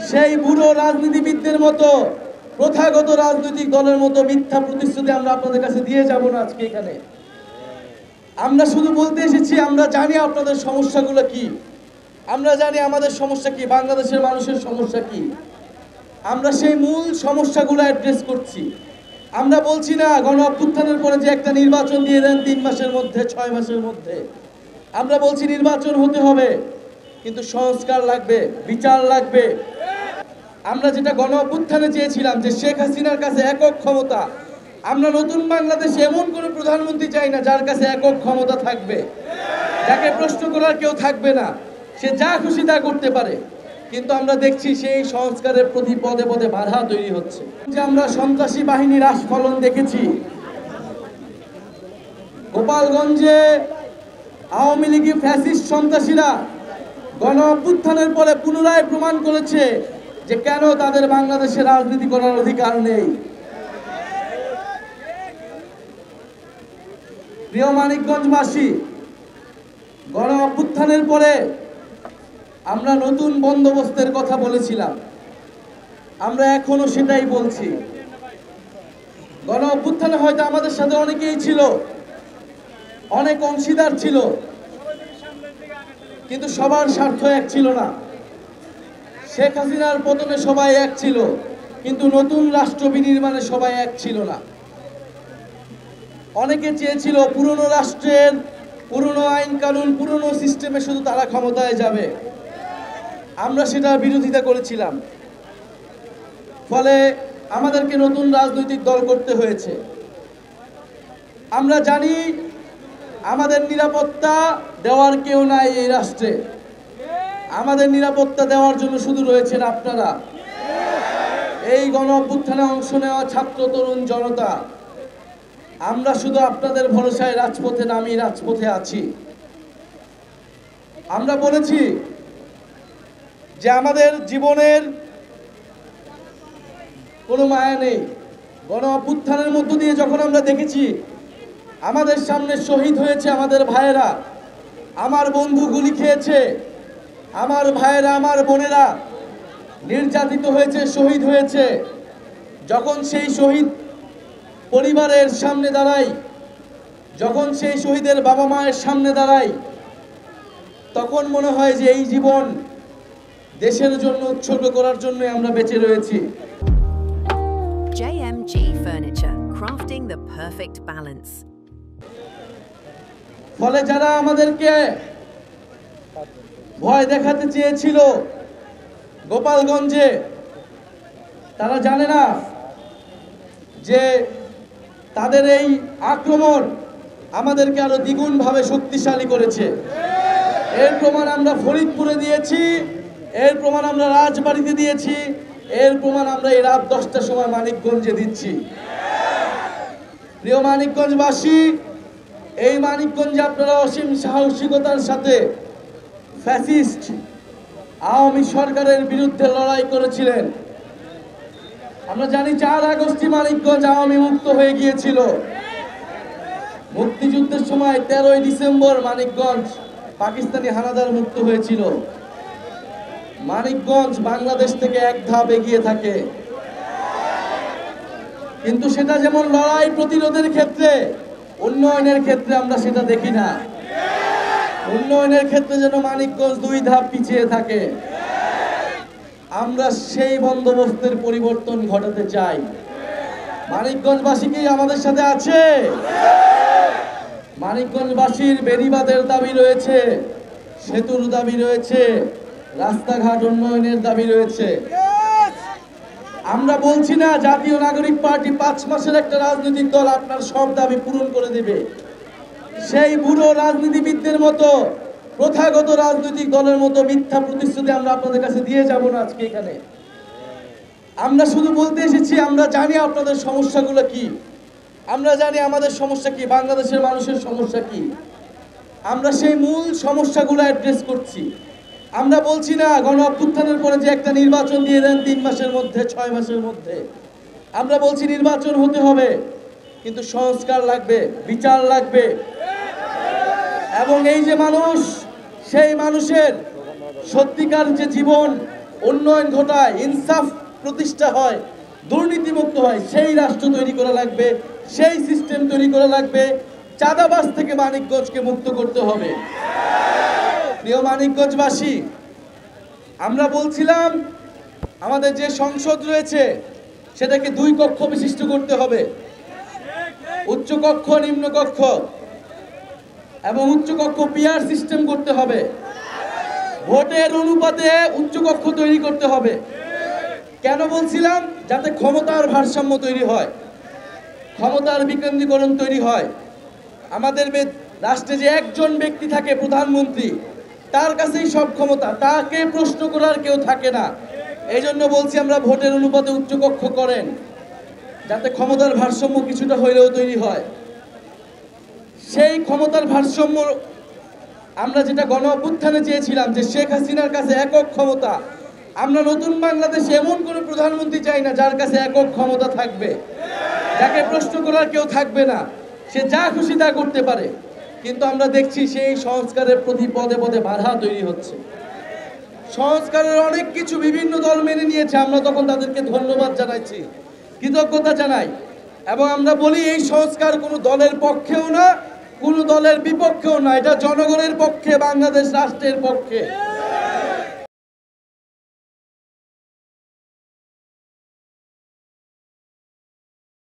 সেই বুড়ো রাজনীতিবিদদের মতো প্রথাগত রাজনৈতিক দলের মতো মিথ্যা প্রতিশ্রুতি আমরা আপনাদের কাছে দিয়ে যাব না আজকে এখানে। আমরা শুধু বলতে এসেছি, আমরা জানি আপনাদের সমস্যাগুলো কি, আমরা জানি আমাদের সমস্যা কি, বাংলাদেশের মানুষের সমস্যা কি। আমরা সেই মূল সমস্যাগুলো অ্যাড্রেস করছি। আমরা বলছি না গণ অভ্যুত্থানের পরে যে একটা নির্বাচন দিয়ে দেন 3 মাসের মধ্যে, 6 মাসের মধ্যে। আমরা বলছি নির্বাচন হতে হবে, কিন্তু সংস্কার লাগবে, বিচার লাগবে। আমরা যেটা গণ অভ্যুত্থানে চেয়েছিলাম যে শেখ হাসিনার কাছে একক ক্ষমতা, আমরা নতুন বাংলাদেশে এমন কোনো প্রধানমন্ত্রী চাই না যার কাছে একক ক্ষমতা থাকবে, যাকে প্রশ্ন করার কেউ থাকবে না, সে যা খুশি তা করতে পারে। কিন্তু আমরা দেখছি সেই সংস্কারের প্রতি পদে পদে বাধা তৈরি হচ্ছে। যে আমরা সন্ত্রাসী বাহিনীর আস্ফালন দেখেছি, গোপালগঞ্জে আওয়ামী লীগের ফ্যাসিস্ট সন্ত্রাসীরা গণ অভ্যুত্থানের পরে পুনরায় প্রমাণ করেছে যে কেন তাদের বাংলাদেশে রাজনীতি করার অধিকার নেই। প্রিয় মানিকগঞ্জবাসী, গণ অভ্যুত্থানের পরে আমরা নতুন বন্দোবস্তের কথা বলেছিলাম, আমরা এখনো সেটাই বলছি। গণ অভ্যুত্থানে হয়তো আমাদের সাথে অনেকেই ছিল, অনেক অংশীদার ছিল, কিন্তু সবার স্বার্থ এক ছিল না। শেখ হাসিনার পতনে সবাই এক ছিল, কিন্তু নতুন রাষ্ট্র বিনির্মাণে সবাই এক ছিল না। অনেকে চেয়েছিল পুরনো রাষ্ট্রের পুরনো আইন কানুন, পুরনো সিস্টেমে শুধু তারা ক্ষমতায় যাবে। আমরা সেটা বিরোধিতা করেছিলাম, ফলে আমাদেরকে নতুন রাজনৈতিক দল করতে হয়েছে। আমরা জানি আমাদের নিরাপত্তা দেওয়ার কেউ নাই এই রাষ্ট্রে। আমাদের নিরাপত্তা দেওয়ার জন্য শুধু রয়েছেন আপনারা, এই গণ অভ্যুত্থানে অংশ নেওয়া ছাত্র তরুণ জনতা। আমরা শুধু আপনাদের ভরসায় রাজপথে নামি, রাজপথে আছি। আমরা বলেছি যে আমাদের জীবনের কোনো মায়া নেই। গণ অভ্যুত্থানের মধ্য দিয়ে যখন আমরা দেখেছি আমাদের সামনে শহীদ হয়েছে আমাদের ভাইয়েরা, আমার বন্ধু গুলি খেয়েছে, আমার ভাইয়েরা, আমার বোনেরা নির্যাতিত হয়েছে, শহীদ হয়েছে, যখন সেই শহীদ পরিবারের সামনে দাঁড়াই, যখন সেই শহীদের বাবা মায়ের সামনে দাঁড়াই, তখন মনে হয় যে এই জীবন দেশের জন্য উৎসর্গ করার জন্য আমরা বেঁচে রয়েছি। JMG Furniture, crafting the perfect balance. ফলে যারা আমাদেরকে ভয় দেখাতে চেয়েছিল গোপালগঞ্জে, তারা জানে না যে তাদের এই আক্রমণ আমাদেরকে আরো দ্বিগুণভাবে শক্তিশালী করেছে। এর প্রমাণ আমরা ফরিদপুরে দিয়েছি, এর প্রমাণ আমরা রাজবাড়িতে দিয়েছি, এর প্রমাণ আমরা এই রাত 10টার সময় মানিকগঞ্জে দিচ্ছি। প্রিয় মানিকগঞ্জবাসী, এই মানিকগঞ্জে আপনারা অসীম সাহসিকতার সাথে ফ্যাসিস্ট আওয়ামী সরকারের বিরুদ্ধে লড়াই করেছিলেন। আমরা জানি 4 আগস্ট মানিকগঞ্জ আওয়ামী মুক্ত হয়ে গিয়েছিল। মুক্তিযুদ্ধের সময় 13ই ডিসেম্বর মানিকগঞ্জ পাকিস্তানি হানাদার মুক্ত হয়েছিল। মানিকগঞ্জ বাংলাদেশ থেকে এক ধাপ এগিয়ে থাকে, কিন্তু সেটা যেমন লড়াই প্রতিরোধের ক্ষেত্রে, উন্নয়নের ক্ষেত্রে আমরা সেটা দেখি না। উন্নয়নের ক্ষেত্রে যেন মানিকগঞ্জ 2 ধাপ পিছিয়ে থাকে। আমরা সেই বন্দোবস্তের পরিবর্তন ঘটাতে চাই। মানিকগঞ্জবাসী কি আমাদের সাথে আছে? মানিকগঞ্জবাসীর বেড়িবাঁধের দাবি রয়েছে, সেতুর দাবি রয়েছে, রাস্তাঘাট উন্নয়নের দাবি রয়েছে। আমরা বলছি না জাতীয় নাগরিক পার্টি 5 মাসের একটা রাজনৈতিক দল আপনার সব দাবি পূরণ করে দেবে। সেই বুড়ো রাজনীতিবিদদের মতো প্রথাগত রাজনৈতিক দলের মতো মিথ্যা প্রতিশ্রুতি আমরা আপনাদের কাছে দিয়ে যাব না আজকে এখানে। আমরা শুধু বলতে এসেছি, আমরা জানি আপনাদের সমস্যাগুলো কি, আমরা জানি আমাদের সমস্যা কি, বাংলাদেশের মানুষের সমস্যা কি। আমরা সেই মূল সমস্যাগুলো অ্যাড্রেস করছি। আমরা বলছি না গণ অভ্যুত্থানের পরে যে একটা নির্বাচন দিয়ে দেন 3 মাসের মধ্যে, 6 মাসের মধ্যে। আমরা বলছি নির্বাচন হতে হবে, কিন্তু সংস্কার লাগবে, বিচার লাগবে। এবং এই যে মানুষ, সেই মানুষের সত্যিকার যে জীবন, উন্নয়ন ঘটায়, ইনসাফ প্রতিষ্ঠা হয়, দুর্নীতিমুক্ত হয়, সেই রাষ্ট্র তৈরি করা লাগবে, সেই সিস্টেম তৈরি করা লাগবে। চাঁদাবাজ থেকে মানিকগঞ্জকে মুক্ত করতে হবে। প্রিয় মানিকগঞ্জবাসী, আমরা বলছিলাম আমাদের যে সংসদ রয়েছে সেটাকে 2 কক্ষ বিশিষ্ট করতে হবে, উচ্চ কক্ষ, নিম্ন কক্ষ, এবং উচ্চ কক্ষ পিআর সিস্টেম করতে হবে। ভোটের অনুপাতে উচ্চ কক্ষ তৈরি করতে হবে। কেন বলছিলাম? যাতে ক্ষমতার ভারসাম্য তৈরি হয়, ক্ষমতার বিকেন্দ্রীকরণ তৈরি হয়। আমাদের রাষ্ট্রে যে একজন ব্যক্তি থাকে, প্রধানমন্ত্রী, তার কাছেই সব ক্ষমতা, তাকে প্রশ্ন করার কেউ থাকে না। এই জন্য বলছি আমরা ভোটের অনুপাতে উচ্চ কক্ষ করেন, যাতে ক্ষমতার ভারসাম্য কিছুটা হইলেও তৈরি হয়। সেই ক্ষমতার ভারসাম্য আমরা যেটা গণ অভ্যুত্থানে চেয়েছিলাম, যে শেখ হাসিনার কাছে একক ক্ষমতা, আমরা নতুন বাংলাদেশে এমন কোনো প্রধানমন্ত্রী চাই না যার কাছে একক ক্ষমতা থাকবে, যাকে প্রশ্ন করার কেউ থাকবে না, সে যা খুশি তা করতে পারে। কিন্তু আমরা দেখছি সেই সংস্কারের প্রতি পদে পদে বাধা তৈরি হচ্ছে। সংস্কারের অনেক কিছু বিভিন্ন দল মেনে নিয়েছে, আমরা তখন তাদেরকে ধন্যবাদ জানাইছি, কৃতজ্ঞতা জানাই, এবং আমরা বলি এই সংস্কার কোনো দলের পক্ষেও না, কোনো দলের বিপক্ষেও না, এটা জনগণের পক্ষে, বাংলাদেশ রাষ্ট্রের পক্ষে।